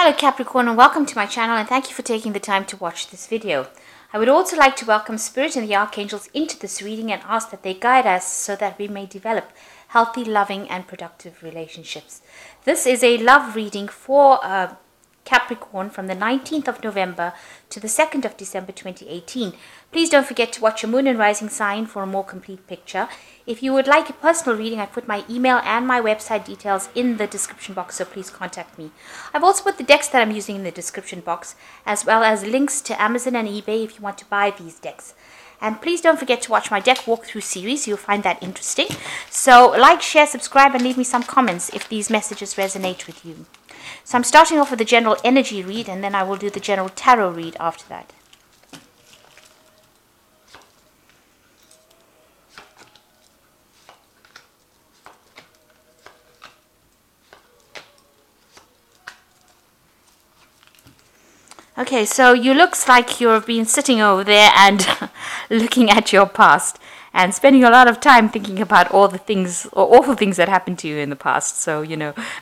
Hello Capricorn, and welcome to my channel, and thank you for taking the time to watch this video. I would also like to welcome Spirit and the Archangels into this reading and ask that they guide us so that we may develop healthy, loving and productive relationships. This is a love reading for Capricorn from the 19th of November to the 2nd of December 2018. Please don't forget to watch your moon and rising sign for a more complete picture. If you would like a personal reading, I put my email and my website details in the description box, so please contact me. I've also put the decks that I'm using in the description box, as well as links to Amazon and eBay if you want to buy these decks. And please don't forget to watch my deck walkthrough series. You'll find that interesting. So like, share, subscribe, and leave me some comments if these messages resonate with you. So I'm starting off with the general energy read, and then I will do the general tarot read after that. Okay, so you looks like you've been sitting over there and looking at your past and spending a lot of time thinking about all the things or awful things that happened to you in the past. So,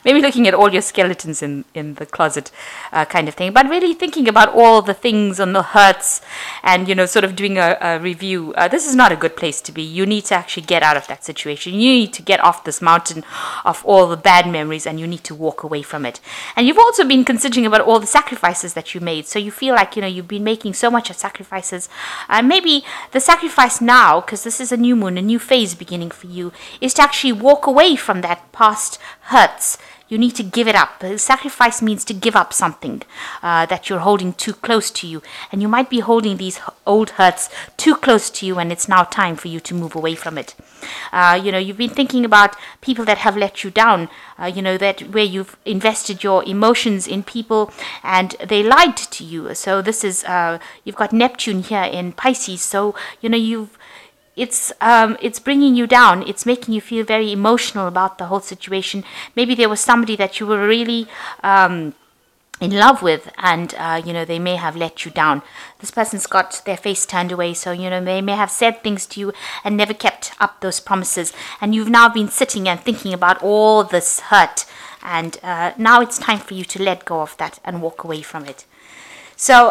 maybe looking at all your skeletons in the closet kind of thing, but really thinking about all the things and the hurts and, sort of doing a review. This is not a good place to be. You need to actually get out of that situation. You need to get off this mountain of all the bad memories, and you need to walk away from it. And you've also been considering about all the sacrifices that you made. So you feel like, you've been making so much of sacrifices. Maybe the sacrifice now, because this is a new moon, a new phase beginning for you, is to actually walk away from that past hurts. You need to give it up. Sacrifice means to give up something that you're holding too close to you. And you might be holding these old hurts too close to you, and it's now time for you to move away from it. You've been thinking about people that have let you down, that where you've invested your emotions in people and they lied to you. So this is, you've got Neptune here in Pisces. So, it's bringing you down. It's making you feel very emotional about the whole situation. Maybe there was somebody that you were really in love with, and they may have let you down. This person's got their face turned away, so they may have said things to you and never kept up those promises, and you've now been sitting and thinking about all this hurt, and now it's time for you to let go of that and walk away from it. So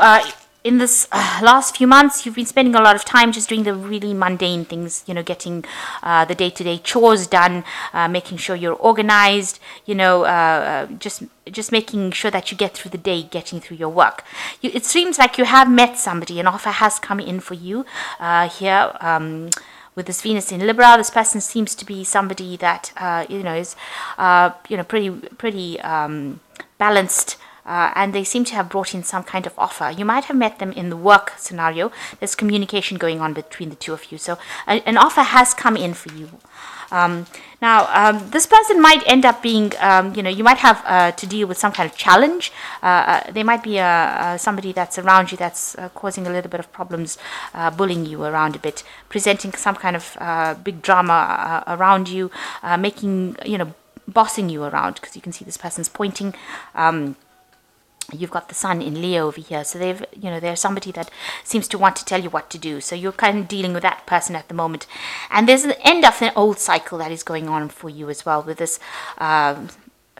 in this last few months, you've been spending a lot of time just doing the really mundane things, getting the day-to-day chores done, making sure you're organized, just making sure that you get through the day, getting through your work. It seems like you have met somebody. An offer has come in for you here. With this Venus in Libra, this person seems to be somebody that is pretty balanced. And they seem to have brought in some kind of offer. You might have met them in the work scenario. There's communication going on between the two of you. So an offer has come in for you. Now, this person might end up being, you might have to deal with some kind of challenge. They might be somebody that's around you that's causing a little bit of problems, bullying you around a bit, presenting some kind of big drama around you, making, bossing you around, because you can see this person's pointing. You've got the sun in Leo over here, so they're somebody that seems to want to tell you what to do. So you're kind of dealing with that person at the moment. And there's an end of an old cycle that is going on for you as well with this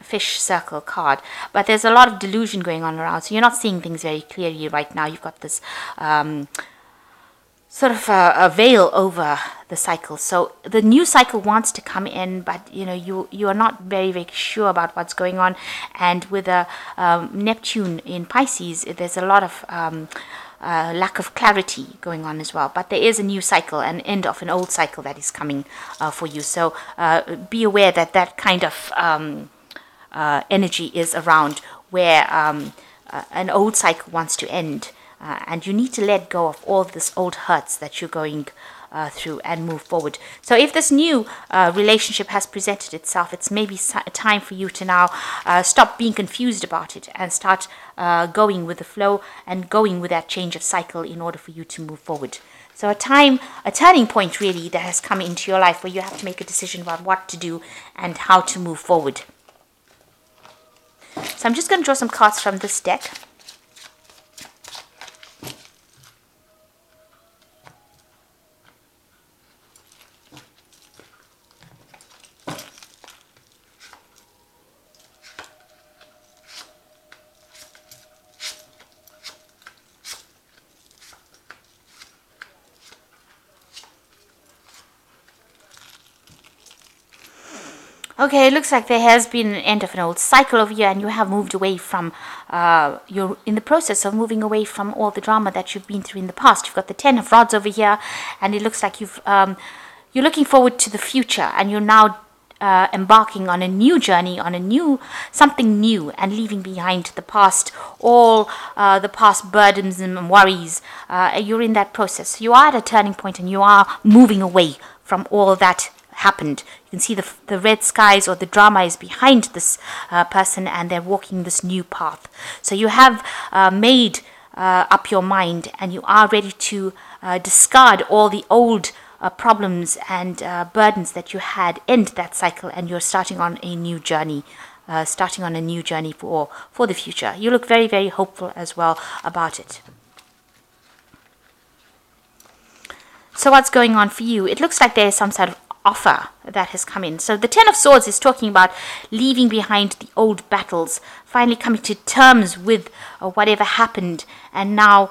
fish circle card. But there's a lot of delusion going on around, so you're not seeing things very clearly right now. You've got this sort of a veil over the cycle. So the new cycle wants to come in, but you are not very, very sure about what's going on. And with a Neptune in Pisces, there's a lot of lack of clarity going on as well. But there is a new cycle, an end of an old cycle that is coming for you. So be aware that that kind of energy is around, where an old cycle wants to end. And you need to let go of all this old hurts that you're going through and move forward. So if this new relationship has presented itself, it's maybe time for you to now stop being confused about it and start going with the flow and going with that change of cycle in order for you to move forward. So a turning point really that has come into your life where you have to make a decision about what to do and how to move forward. So I'm just going to draw some cards from this deck. Okay, it looks like there has been an end of an old cycle over here, and you have moved away from, you're in the process of moving away from all the drama that you've been through in the past. You've got the Ten of Rods over here, and it looks like you're looking forward to the future, and you're now embarking on a new journey, on something new, and leaving behind the past, all the past burdens and worries. You're in that process. You are at a turning point, and you are moving away from all that happened. You can see the red skies, or the drama is behind this person, and they're walking this new path. So you have made up your mind, and you are ready to discard all the old problems and burdens that you had, end that cycle, and you're starting on a new journey. For the future. You look very, very hopeful as well about it. So what's going on for you? It looks like there is some sort of offer that has come in. So the Ten of Swords is talking about leaving behind the old battles, finally coming to terms with whatever happened, and now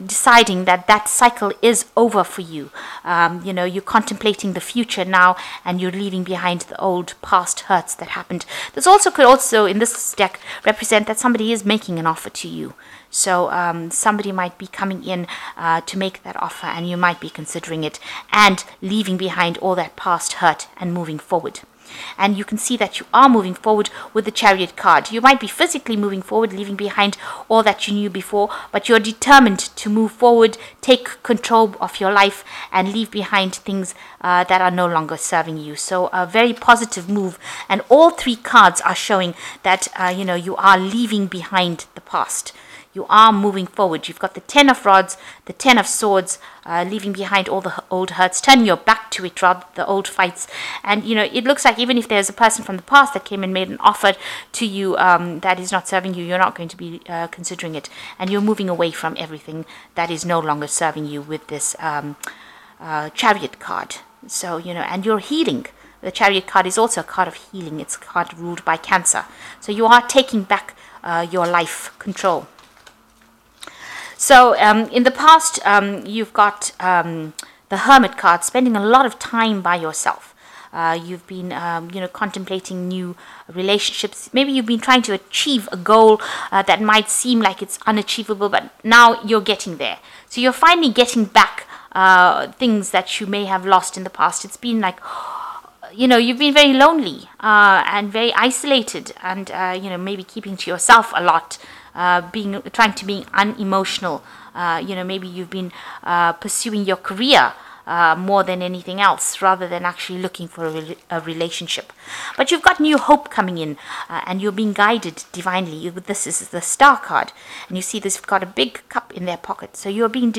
deciding that that cycle is over for you. You're contemplating the future now, and you're leaving behind the old past hurts that happened. This also could also, in this deck, represent that somebody is making an offer to you. So somebody might be coming in to make that offer, and you might be considering it, and leaving behind all that past hurt and moving forward. And you can see that you are moving forward with the Chariot card. You might be physically moving forward, leaving behind all that you knew before, but you're determined to move forward, take control of your life, and leave behind things that are no longer serving you. So a very positive move, and all three cards are showing that you are leaving behind the past. You are moving forward. You've got the Ten of Rods, the Ten of Swords, leaving behind all the old hurts, turning your back to it, rather the old fights. And, it looks like even if there's a person from the past that came and made an offer to you that is not serving you, you're not going to be considering it. And you're moving away from everything that is no longer serving you with this Chariot card. So, and you're healing. The Chariot card is also a card of healing. It's a card ruled by Cancer. So you are taking back your life control. So in the past, you've got the Hermit card, spending a lot of time by yourself. You've been, contemplating new relationships. Maybe you've been trying to achieve a goal that might seem like it's unachievable, but now you're getting there. So you're finally getting back things that you may have lost in the past. It's been like, you've been very lonely and very isolated, and, maybe keeping to yourself a lot. Trying to be unemotional. Maybe you've been pursuing your career more than anything else, rather than actually looking for a relationship. But you've got new hope coming in, and you're being guided divinely. This is the Star card, and you see this got a big cup in their pocket. So you're being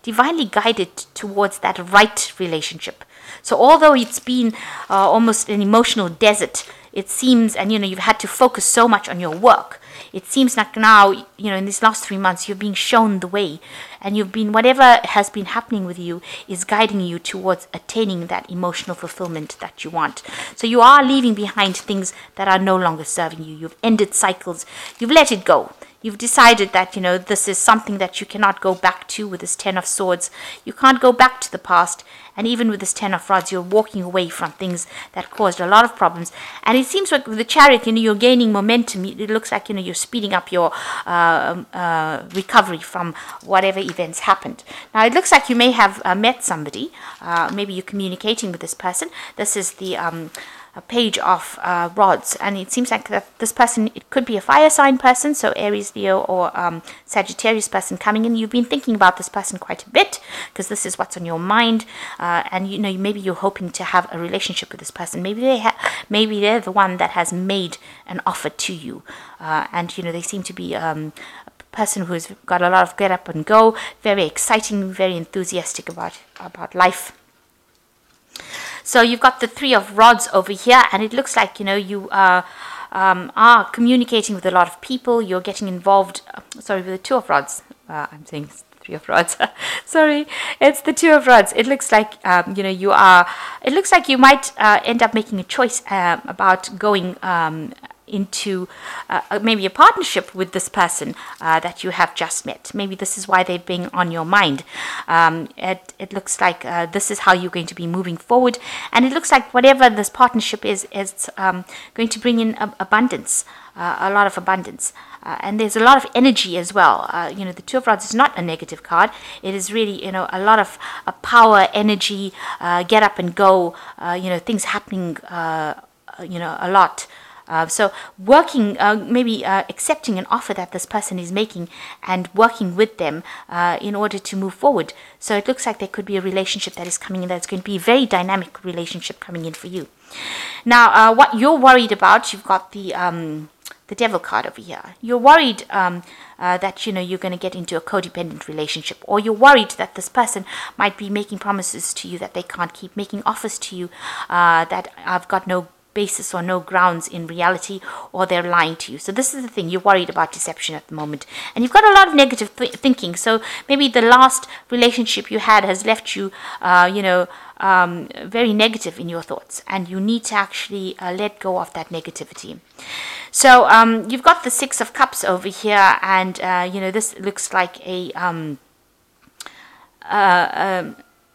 divinely guided towards that right relationship. So although it's been almost an emotional desert, it seems, and you've had to focus so much on your work, it seems like now, in these last 3 months, you're being shown the way, and whatever has been happening with you is guiding you towards attaining that emotional fulfillment that you want. So you are leaving behind things that are no longer serving you. You've ended cycles. You've let it go. You've decided that, this is something that you cannot go back to with this Ten of Swords. You can't go back to the past. And even with this Ten of Rods, you're walking away from things that caused a lot of problems. And it seems like with the Chariot, you're gaining momentum. It looks like, you're speeding up your recovery from whatever events happened. Now, it looks like you may have met somebody. Maybe you're communicating with this person. This is the a Page of Rods, and it seems like that this person, it could be a fire sign person, so Aries, Leo, or Sagittarius person coming in. You've been thinking about this person quite a bit, because this is what's on your mind, and maybe you're hoping to have a relationship with this person. Maybe they're the one that has made an offer to you, and they seem to be a person who's got a lot of get up and go, very exciting, very enthusiastic about life. So you've got the Three of Rods over here, and it looks like, you are communicating with a lot of people. You're getting involved, with the Two of Rods. I'm saying Three of Rods. Sorry, it's the Two of Rods. It looks like, it looks like you might end up making a choice about going into maybe a partnership with this person that you have just met. Maybe this is why they've been on your mind. It looks like this is how you're going to be moving forward, and it looks like whatever this partnership is going to bring in abundance, a lot of abundance. And there's a lot of energy as well. The Two of Rods is not a negative card. It is really, a lot of power, energy, get up and go, things happening, a lot. So working, maybe accepting an offer that this person is making and working with them in order to move forward. So it looks like there could be a relationship that is coming in that's going to be a very dynamic relationship coming in for you. Now, what you're worried about, you've got the Devil card over here. You're worried that you're going to get into a codependent relationship, or you're worried that this person might be making promises to you that they can't keep, making offers to you that I've got no basis or no grounds in reality, or they're lying to you. So this is the thing, you're worried about deception at the moment, and you've got a lot of negative thinking. So maybe the last relationship you had has left you very negative in your thoughts, and you need to actually let go of that negativity. So you've got the Six of Cups over here, and this looks like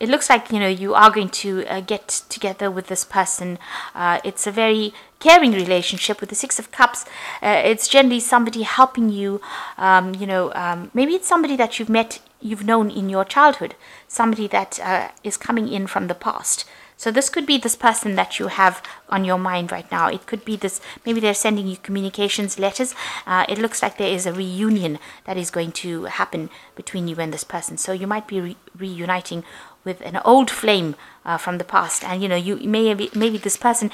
it looks like you are going to get together with this person. It's a very caring relationship with the Six of Cups. It's generally somebody helping you. Maybe it's somebody that you've known in your childhood, somebody that is coming in from the past. So this could be this person that you have on your mind right now. It could be this, maybe they're sending you communications, letters. It looks like there is a reunion that is going to happen between you and this person. So you might be reuniting with an old flame from the past, and maybe this person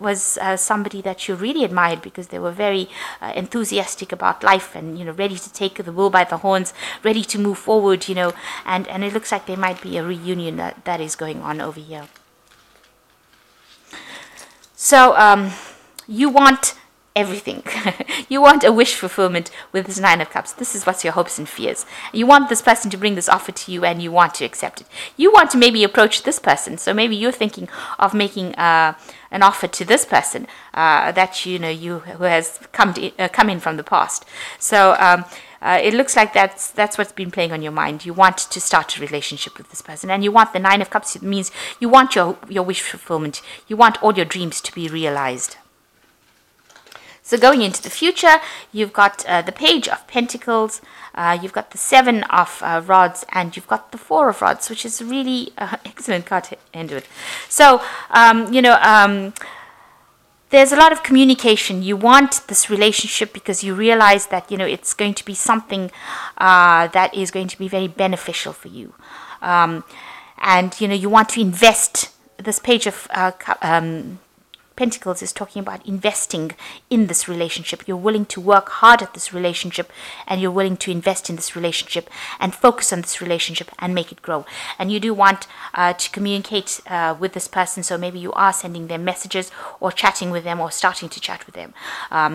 was somebody that you really admired because they were very enthusiastic about life and ready to take the bull by the horns, ready to move forward, and it looks like there might be a reunion that is going on over here. So you want everything. You want a wish fulfillment with this Nine of Cups. This is what's your hopes and fears. You want this person to bring this offer to you, and you want to accept it. You want to maybe approach this person. So maybe you're thinking of making an offer to this person that who has come in from the past. So it looks like that's what's been playing on your mind. You want to start a relationship with this person, and you want the Nine of Cups. It means you want your wish fulfillment. You want all your dreams to be realized. So going into the future, you've got the Page of Pentacles, you've got the Seven of Rods, and you've got the Four of Rods, which is a really excellent card to end with. So, there's a lot of communication. You want this relationship because you realize that, it's going to be something that is going to be very beneficial for you. And, you want to invest. This Page of Pentacles is talking about investing in this relationship. You're willing to work hard at this relationship, and you're willing to invest in this relationship and focus on this relationship and make it grow. And you do want to communicate with this person. So maybe you are sending them messages or chatting with them or starting to chat with them.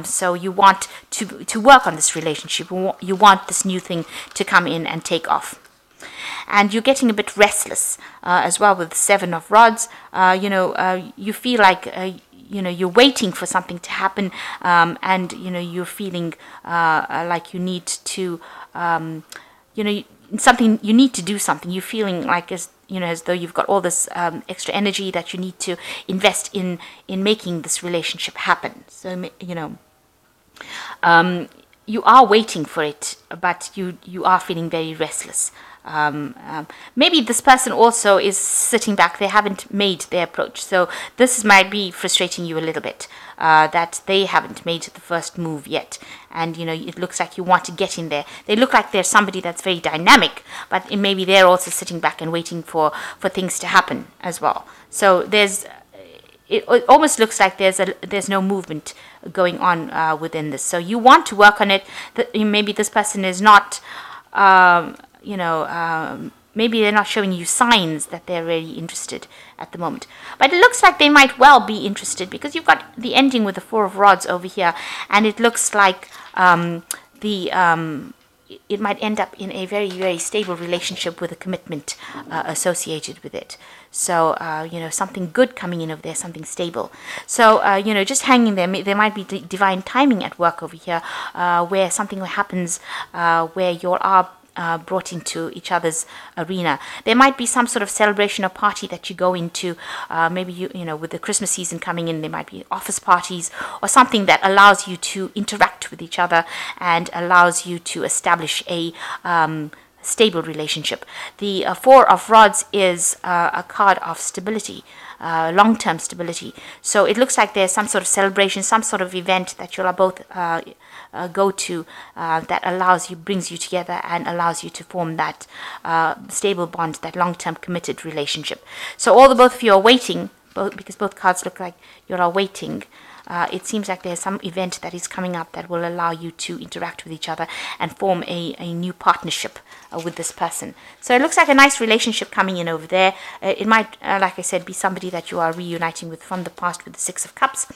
So you want to work on this relationship. You want this new thing to come in and take off. And you're getting a bit restless as well with the Seven of Rods. You feel like you're waiting for something to happen, and you're feeling like you need to something, you need to do something. You're feeling like as though you've got all this extra energy that you need to invest in making this relationship happen. So you are waiting for it, but you are feeling very restless. Maybe this person also is sitting back. They haven't made their approach. So this might be frustrating you a little bit, that they haven't made the first move yet. And, it looks like you want to get in there. They look like they're somebody that's very dynamic, but maybe they're also sitting back and waiting for things to happen as well. So it almost looks like there's no movement going on within this. So you want to work on it. Maybe this person is not, maybe they're not showing you signs that they're really interested at the moment. But it looks like they might well be interested, because you've got the ending with the Four of Rods over here, and it looks like it might end up in a very, very stable relationship with a commitment associated with it. So, something good coming in over there, something stable. So, just hanging there. There might be divine timing at work over here, where something happens where you are brought into each other's arena. There might be some sort of celebration or party that you go into. Maybe with the Christmas season coming in, there might be office parties or something that allows you to interact with each other and allows you to establish a stable relationship. The Four of Rods is a card of stability, long-term stability. So it looks like there's some sort of celebration, some sort of event that you'll both go to that brings you together and allows you to form that stable bond, that long-term committed relationship. So all the both of you are waiting, because both cards look like you're all waiting. It seems like there's some event that is coming up that will allow you to interact with each other and form a new partnership with this person. So it looks like a nice relationship coming in over there. It might, like I said, be somebody that you are reuniting with from the past with the Six of Cups.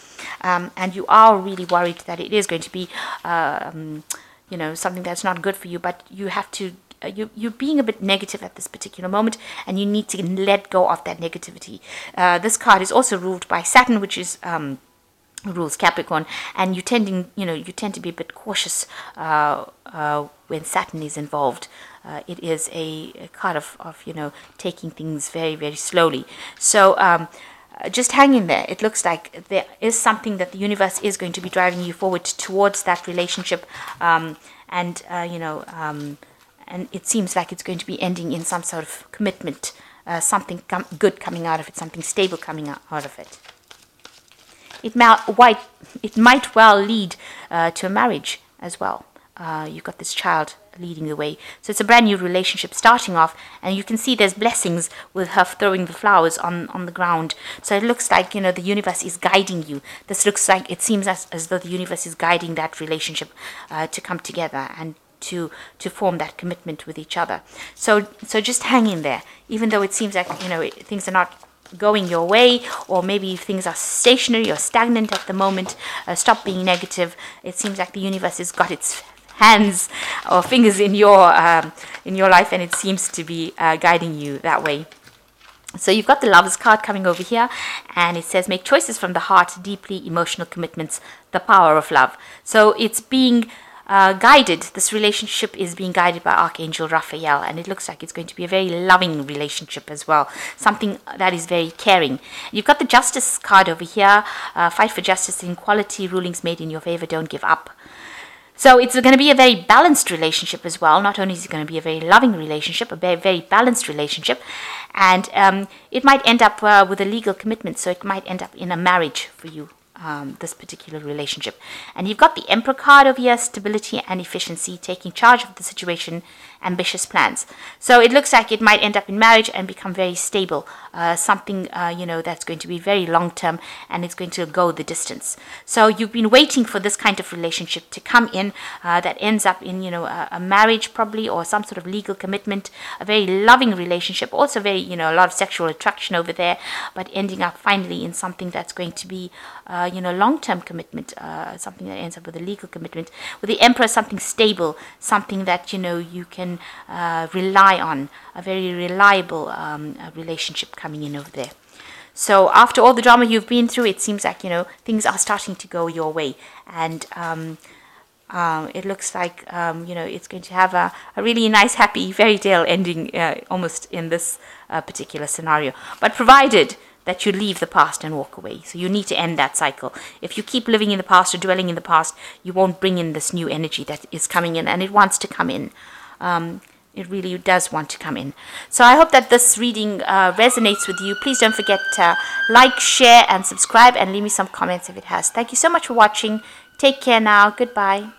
And you are really worried that it is going to be, something that's not good for you, but you have to you're being a bit negative at this particular moment, and you need to let go of that negativity. This card is also ruled by Saturn, which is rules Capricorn, and you tend to be a bit cautious when Saturn is involved. It is a card of taking things very, very slowly. So just hang in there. It looks like there is something that the universe is going to be driving you forward towards that relationship, and it seems like it's going to be ending in some sort of commitment, something good coming out of it, something stable coming out of it. It might well lead to a marriage as well. You've got this child leading the way. So it's a brand new relationship starting off, and you can see there's blessings with her throwing the flowers on the ground. So it looks like, the universe is guiding you. It seems as though the universe is guiding that relationship to come together and to form that commitment with each other. So just hang in there, even though it seems like, things are not going your way, or maybe things are stationary or stagnant at the moment. Stop being negative. It seems like the universe has got its hands or fingers in your life, and it seems to be guiding you that way. So you've got the Lovers card coming over here, and it says make choices from the heart, deeply emotional commitments, the power of love. So it's being guided. This relationship is being guided by Archangel Raphael, and it looks like it's going to be a very loving relationship as well, something that is very caring. You've got the Justice card over here. Fight for justice and equality, rulings made in your favor, don't give up. So it's going to be a very balanced relationship as well. Not only is it going to be a very loving relationship, a very, very balanced relationship, and it might end up with a legal commitment, so it might end up in a marriage for you. This particular relationship. And you've got the Emperor card over here, stability and efficiency, taking charge of the situation, ambitious plans. So it looks like it might end up in marriage and become very stable, something that's going to be very long term, and it's going to go the distance. So you've been waiting for this kind of relationship to come in that ends up in a marriage probably, or some sort of legal commitment, a very loving relationship, also very a lot of sexual attraction over there, but ending up finally in something that's going to be long-term commitment, something that ends up with a legal commitment. With the Emperor, something stable, something that you can rely on, a very reliable relationship coming in over there. So after all the drama you've been through, it seems like things are starting to go your way, and it looks like it's going to have a really nice, happy fairy tale ending, almost in this particular scenario. But provided that you leave the past and walk away. So you need to end that cycle. If you keep living in the past or dwelling in the past, you won't bring in this new energy that is coming in, and it wants to come in. It really does want to come in. So I hope that this reading resonates with you. Please don't forget to like, share, and subscribe, and leave me some comments if it has. Thank you so much for watching. Take care now. Goodbye.